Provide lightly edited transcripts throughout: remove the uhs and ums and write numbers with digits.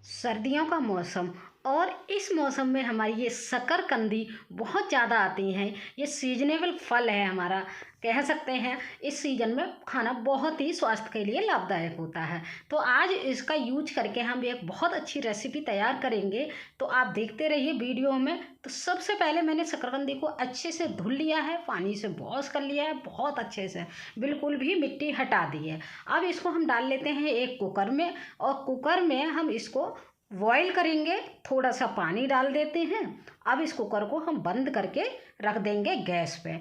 सर्दियों का मौसम और इस मौसम में हमारी ये शकरकंदी बहुत ज़्यादा आती हैं। ये सीजनेबल फल है हमारा, कह सकते हैं। इस सीजन में खाना बहुत ही स्वास्थ्य के लिए लाभदायक होता है। तो आज इसका यूज करके हम एक बहुत अच्छी रेसिपी तैयार करेंगे। तो आप देखते रहिए वीडियो में। तो सबसे पहले मैंने शकरकंदी को अच्छे से धुल लिया है, पानी से वॉश कर लिया है बहुत अच्छे से, बिल्कुल भी मिट्टी हटा दी है। अब इसको हम डाल लेते हैं एक कुकर में, और कुकर में हम इसको बॉईल करेंगे। थोड़ा सा पानी डाल देते हैं। अब इस कुकर को हम बंद करके रख देंगे गैस पे।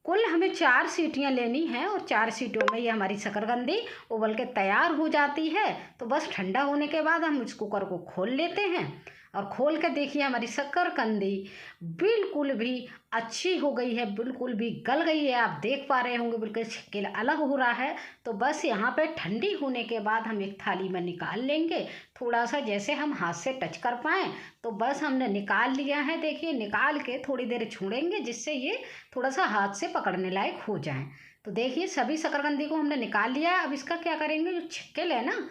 कुल हमें 4 सीटियाँ लेनी हैं, और 4 सीटियों में ये हमारी शकरकंदी उबल के तैयार हो जाती है। तो बस ठंडा होने के बाद हम इस कुकर को खोल लेते हैं, और खोल के देखिए हमारी शकरकंदी बिल्कुल भी अच्छी हो गई है, बिल्कुल भी गल गई है। आप देख पा रहे होंगे बिल्कुल छिलका अलग हो रहा है। तो बस यहाँ पे ठंडी होने के बाद हम एक थाली में निकाल लेंगे। थोड़ा सा जैसे हम हाथ से टच कर पाएँ, तो बस हमने निकाल लिया है। देखिए निकाल के थोड़ी देर छोड़ेंगे, जिससे ये थोड़ा सा हाथ से पकड़ने लायक हो जाए। तो देखिए सभी शकरकंदी को हमने निकाल लिया है। अब इसका क्या करेंगे, जो छिक्किल है ना,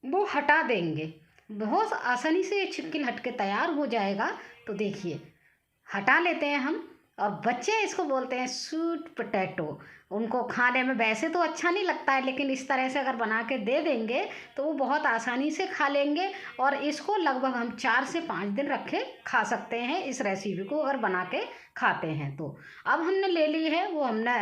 वो हटा देंगे। बहुत आसानी से ये छिलकिल हट के तैयार हो जाएगा। तो देखिए हटा लेते हैं हम। और बच्चे इसको बोलते हैं स्वीट पोटैटो। उनको खाने में वैसे तो अच्छा नहीं लगता है, लेकिन इस तरह से अगर बना के दे देंगे तो वो बहुत आसानी से खा लेंगे। और इसको लगभग हम 4 से 5 दिन रखे खा सकते हैं, इस रेसिपी को अगर बना के खाते हैं तो। अब हमने ले ली है, वो हमने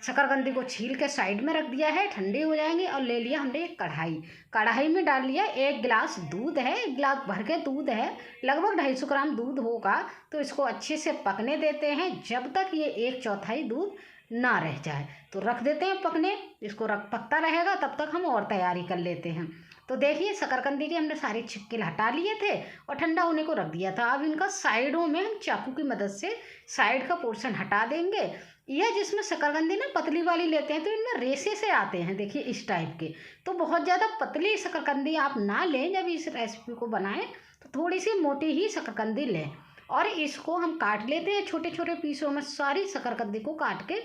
शकरकंदी को छील के साइड में रख दिया है, ठंडी हो जाएंगी। और ले लिया हमने एक कढ़ाई, कढ़ाई में डाल लिया 1 गिलास दूध है, 1 गिलास भर के दूध है, लगभग 250 ग्राम दूध होगा। तो इसको अच्छे से पकने देते हैं जब तक ये 1/4 दूध ना रह जाए। तो रख देते हैं पकने। इसको पकता रहेगा तब तक हम और तैयारी कर लेते हैं। तो देखिए शकरकंदी के हमने सारे छिक्किल हटा लिए थे और ठंडा होने को रख दिया था। अब इनका साइडों में हम चाकू की मदद से साइड का पोर्शन हटा देंगे। यह जिसमें शकरकंदी ना पतली वाली लेते हैं तो इनमें रेसे से आते हैं, देखिए इस टाइप के। तो बहुत ज़्यादा पतली शकरकंदी आप ना लें जब इस रेसिपी को बनाएं, तो थोड़ी सी मोटी ही शकरकंदी लें। और इसको हम काट लेते हैं छोटे छोटे पीसों में। सारी शकरकंदी को काट के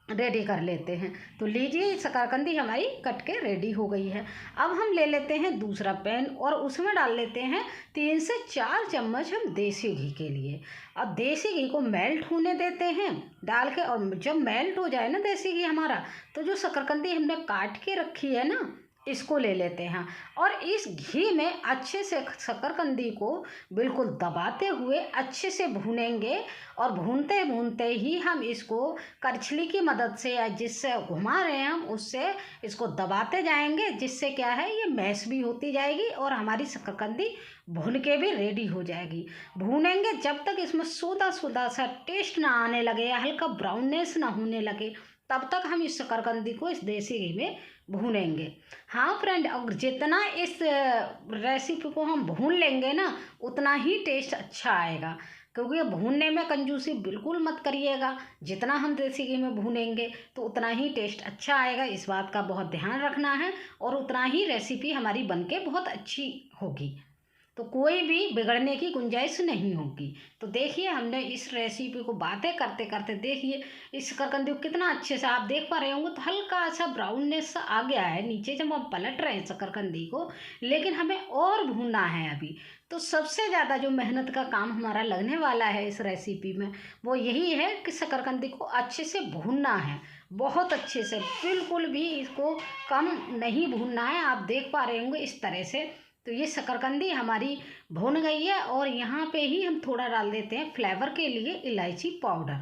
रेडी कर लेते हैं। तो लीजिए शकरकंदी हमारी कट के रेडी हो गई है। अब हम ले लेते हैं दूसरा पैन, और उसमें डाल लेते हैं 3 से 4 चम्मच हम देसी घी के लिए। अब देसी घी को मेल्ट होने देते हैं डाल के। और जब मेल्ट हो जाए ना देसी घी हमारा, तो जो शकरकंदी हमने काट के रखी है ना, इसको ले लेते हैं। और इस घी में अच्छे से शकरकंदी को बिल्कुल दबाते हुए अच्छे से भूनेंगे। और भूनते भूनते ही हम इसको करछली की मदद से, या जिससे घुमा रहे हैं हम उससे इसको दबाते जाएंगे, जिससे क्या है ये मैश भी होती जाएगी और हमारी शकरकंदी भून के भी रेडी हो जाएगी। भूनेंगे जब तक इसमें सोदा सोदा सा टेस्ट ना आने लगे या हल्का ब्राउननेस ना होने लगे, तब तक हम इस शकरकंदी को इस देसी घी में भूनेंगे। हाँ फ्रेंड, और जितना इस रेसिपी को हम भून लेंगे ना, उतना ही टेस्ट अच्छा आएगा। क्योंकि ये भूनने में कंजूसी बिल्कुल मत करिएगा। जितना हम देसी घी में भूनेंगे तो उतना ही टेस्ट अच्छा आएगा, इस बात का बहुत ध्यान रखना है। और उतना ही रेसिपी हमारी बनके बहुत अच्छी होगी, तो कोई भी बिगड़ने की गुंजाइश नहीं होगी। तो देखिए हमने इस रेसिपी को बातें करते करते देखिए इस शकरकंदी को कितना अच्छे से आप देख पा रहे होंगे। तो हल्का सा ब्राउननेस आ गया है नीचे जब हम पलट रहे हैं शकरकंदी को, लेकिन हमें और भूनना है अभी। तो सबसे ज़्यादा जो मेहनत का काम हमारा लगने वाला है इस रेसिपी में, वो यही है कि शकरकंदी को अच्छे से भूनना है, बहुत अच्छे से, बिल्कुल भी इसको कम नहीं भूनना है। आप देख पा रहे होंगे इस तरह से। तो ये शकरकंदी हमारी भुन गई है। और यहाँ पे ही हम थोड़ा डाल देते हैं फ्लेवर के लिए इलायची पाउडर।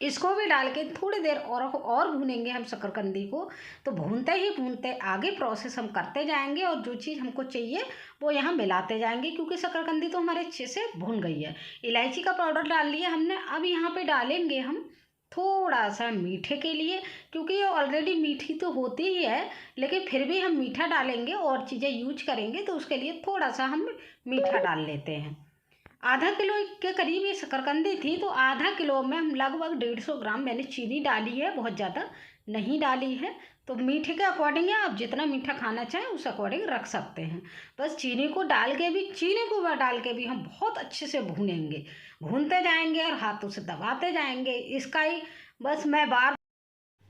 इसको भी डाल के थोड़ी देर और भूनेंगे हम शकरकंदी को। तो भूनते ही भूनते आगे प्रोसेस हम करते जाएंगे, और जो चीज़ हमको चाहिए वो यहाँ मिलाते जाएंगे, क्योंकि शकरकंदी तो हमारे अच्छे से भुन गई है। इलायची का पाउडर डाल लिया हमने। अब यहाँ पे डालेंगे हम थोड़ा सा मीठे के लिए, क्योंकि ये ऑलरेडी मीठी तो होती ही है, लेकिन फिर भी हम मीठा डालेंगे और चीज़ें यूज करेंगे, तो उसके लिए थोड़ा सा हम मीठा डाल लेते हैं। आधा किलो के करीब ये शकरकंदी थी, तो आधा किलो में हम लगभग 150 ग्राम मैंने चीनी डाली है, बहुत ज़्यादा नहीं डाली है। तो मीठे के अकॉर्डिंग है, आप जितना मीठा खाना चाहें उस अकॉर्डिंग रख सकते हैं। बस चीनी को डाल के भी हम बहुत अच्छे से भूनेंगे, भूनते जाएंगे और हाथों से दबाते जाएंगे। इसका ही बस मैं बार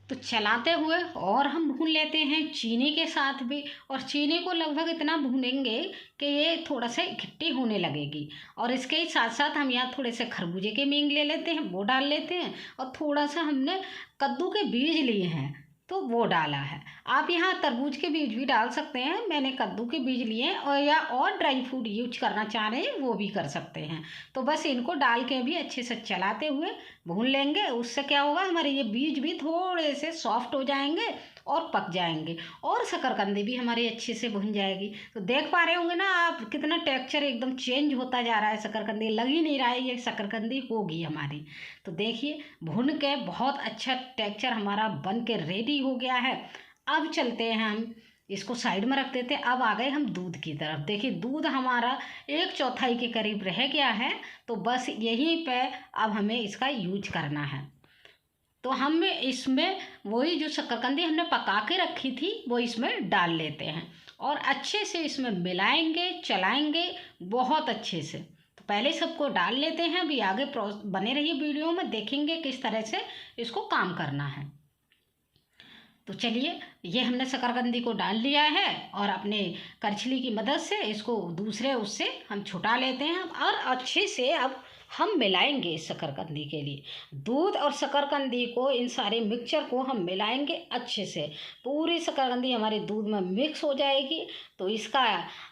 तो चलाते हुए और हम भून लेते हैं चीनी के साथ भी, और चीनी को लगभग इतना भूनेंगे कि ये थोड़ा सा खट्टी होने लगेगी। और इसके ही साथ साथ हम यहाँ थोड़े से खरबूजे के बीज ले लेते हैं, वो डाल लेते हैं। और थोड़ा सा हमने कद्दू के बीज लिए हैं तो वो डाला है। आप यहाँ तरबूज के बीज भी डाल सकते हैं, मैंने कद्दू के बीज लिए हैं। और या और ड्राई फ्रूट यूज करना चाह रहे हैं वो भी कर सकते हैं। तो बस इनको डाल के भी अच्छे से चलाते हुए भून लेंगे। उससे क्या होगा, हमारे ये बीज भी थोड़े से सॉफ्ट हो जाएंगे और पक जाएंगे, और शकरकंदी भी हमारी अच्छे से भुन जाएगी। तो देख पा रहे होंगे ना आप, कितना टेक्सचर एकदम चेंज होता जा रहा है। शकरकंदी लग ही नहीं रहा है ये शकरकंदी होगी हमारी। तो देखिए भुन के बहुत अच्छा टेक्सचर हमारा बन के रेडी हो गया है। अब चलते हैं हम इसको साइड में रख देते हैं। अब आ गए हम दूध की तरफ। देखिए दूध हमारा 1/4 के करीब रह गया है। तो बस यहीं पे अब हमें इसका यूज करना है। तो हम इसमें वही जो शकरकंदी हमने पका के रखी थी वो इसमें डाल लेते हैं, और अच्छे से इसमें मिलाएंगे, चलाएंगे बहुत अच्छे से। तो पहले सबको डाल लेते हैं। अभी आगे बने रहिए वीडियो में, देखेंगे किस तरह से इसको काम करना है। तो चलिए, ये हमने शकरकंदी को डाल लिया है, और अपने करछली की मदद से इसको दूसरे उससे हम छुटा लेते हैं। और अच्छे से अब हम मिलाएंगे शकरकंदी के लिए दूध और शकरकंदी को, इन सारे मिक्सचर को हम मिलाएंगे अच्छे से। पूरी शकरकंदी हमारे दूध में मिक्स हो जाएगी। तो इसका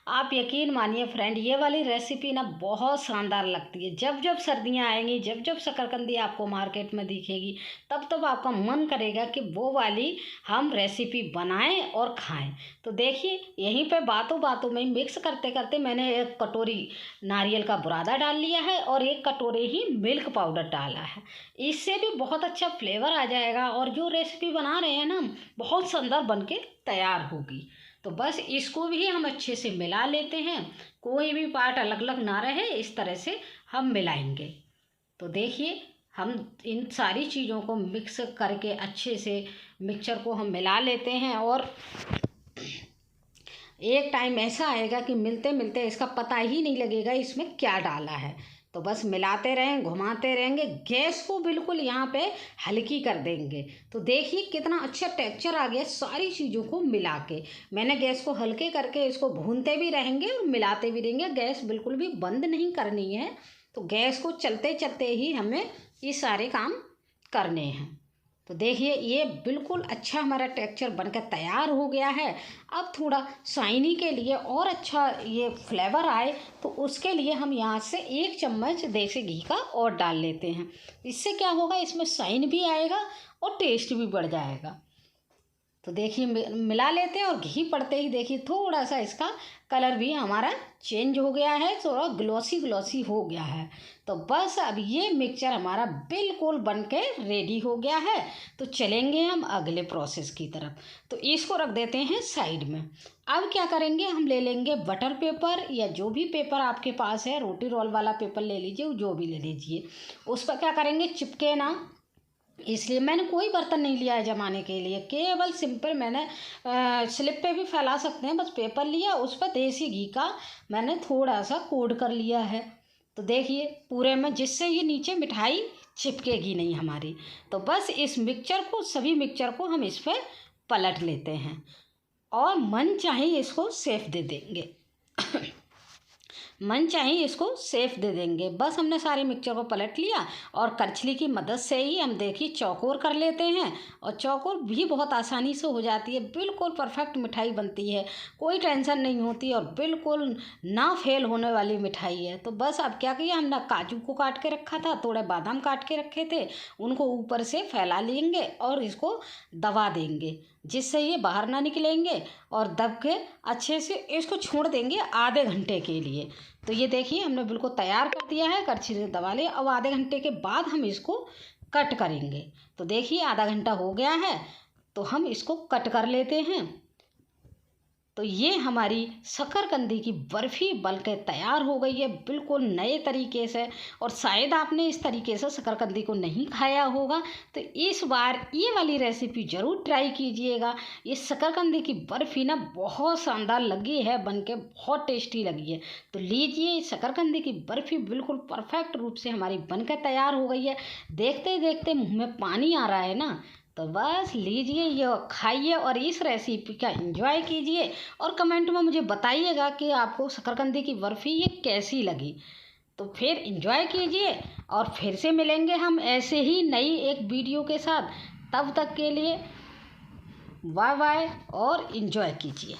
आप यकीन मानिए फ्रेंड, ये वाली रेसिपी ना बहुत शानदार लगती है। जब जब सर्दियाँ आएंगी, जब जब शकरकंदी आपको मार्केट में दिखेगी, तब तब आपका मन करेगा कि वो वाली हम रेसिपी बनाएं और खाएं। तो देखिए यहीं पे बातों बातों में मिक्स करते करते मैंने 1 कटोरी नारियल का बुरादा डाल लिया है, और 1 कटोरे ही मिल्क पाउडर डाला है। इससे भी बहुत अच्छा फ्लेवर आ जाएगा, और जो रेसिपी बना रहे हैं ना बहुत शानदार बन के तैयार होगी। तो बस इसको भी हम अच्छे से मिला लेते हैं, कोई भी पार्ट अलग अलग ना रहे, इस तरह से हम मिलाएंगे। तो देखिए हम इन सारी चीज़ों को मिक्स करके अच्छे से मिक्सचर को हम मिला लेते हैं। और एक टाइम ऐसा आएगा कि मिलते मिलते इसका पता ही नहीं लगेगा इसमें क्या डाला है। तो बस मिलाते रहें, घुमाते रहेंगे। गैस को बिल्कुल यहाँ पे हल्की कर देंगे। तो देखिए कितना अच्छा टेक्सचर आ गया सारी चीज़ों को मिला के। मैंने गैस को हल्के करके इसको भूनते भी रहेंगे और मिलाते भी रहेंगे। गैस बिल्कुल भी बंद नहीं करनी है। तो गैस को चलते चलते ही हमें ये सारे काम करने हैं। तो देखिए ये बिल्कुल अच्छा हमारा टेक्सचर बनकर तैयार हो गया है। अब थोड़ा शाइनी के लिए और अच्छा ये फ्लेवर आए, तो उसके लिए हम यहाँ से 1 चम्मच देसी घी का और डाल लेते हैं। इससे क्या होगा, इसमें शाइन भी आएगा और टेस्ट भी बढ़ जाएगा। तो देखिए मिला लेते हैं, और घी पड़ते ही देखिए थोड़ा सा इसका कलर भी हमारा चेंज हो गया है, थोड़ा ग्लॉसी ग्लॉसी हो गया है। तो बस अब ये मिक्सचर हमारा बिल्कुल बन के रेडी हो गया है। तो चलेंगे हम अगले प्रोसेस की तरफ। तो इसको रख देते हैं साइड में। अब क्या करेंगे, हम ले लेंगे बटर पेपर, या जो भी पेपर आपके पास है, रोटी रोल वाला पेपर ले लीजिए, जो भी ले लीजिए। उस पर क्या करेंगे, चिपके ना, इसलिए मैंने कोई बर्तन नहीं लिया है जमाने के लिए। केवल सिंपल मैंने स्लिप पे भी फैला सकते हैं, बस पेपर लिया, उस पर देसी घी का मैंने थोड़ा सा कोड कर लिया है। तो देखिए पूरे में, जिससे ये नीचे मिठाई चिपकेगी नहीं हमारी। तो बस इस मिक्सचर को, सभी मिक्सचर को हम इस पर पलट लेते हैं, और मन चाहे इसको सेफ दे देंगे मन चाहे इसको सेफ दे देंगे। बस हमने सारे मिक्सचर को पलट लिया, और करछली की मदद से ही हम देखिए चौकोर कर लेते हैं। और चौकोर भी बहुत आसानी से हो जाती है, बिल्कुल परफेक्ट मिठाई बनती है, कोई टेंशन नहीं होती, और बिल्कुल ना फेल होने वाली मिठाई है। तो बस अब क्या किया, हमने काजू को काट के रखा था, थोड़े बादाम काट के रखे थे, उनको ऊपर से फैला लेंगे और इसको दबा देंगे, जिससे ये बाहर ना निकलेंगे। और दब के अच्छे से इसको छोड़ देंगे आधे घंटे के लिए। तो ये देखिए हमने बिल्कुल तैयार कर दिया है, करछी से दबा लिया। अब आधे घंटे के बाद हम इसको कट करेंगे। तो देखिए आधा घंटा हो गया है, तो हम इसको कट कर लेते हैं। तो ये हमारी शकरकंदी की बर्फ़ी बनकर तैयार हो गई है, बिल्कुल नए तरीके से। और शायद आपने इस तरीके से शकरकंदी को नहीं खाया होगा, तो इस बार ये वाली रेसिपी ज़रूर ट्राई कीजिएगा। ये शकरकंदी की बर्फ़ी ना बहुत शानदार लगी है, बनके बहुत टेस्टी लगी है। तो लीजिए, शकरकंदी की बर्फ़ी बिल्कुल परफेक्ट रूप से हमारी बनकर तैयार हो गई है। देखते देखते मुँह में पानी आ रहा है ना। तो बस लीजिए ये खाइए और इस रेसिपी का एंजॉय कीजिए और कमेंट में मुझे बताइएगा कि आपको शकरकंदी की बर्फ़ी ये कैसी लगी। तो फिर एंजॉय कीजिए और फिर से मिलेंगे हम ऐसे ही नई एक वीडियो के साथ। तब तक के लिए बाय बाय और एंजॉय कीजिए।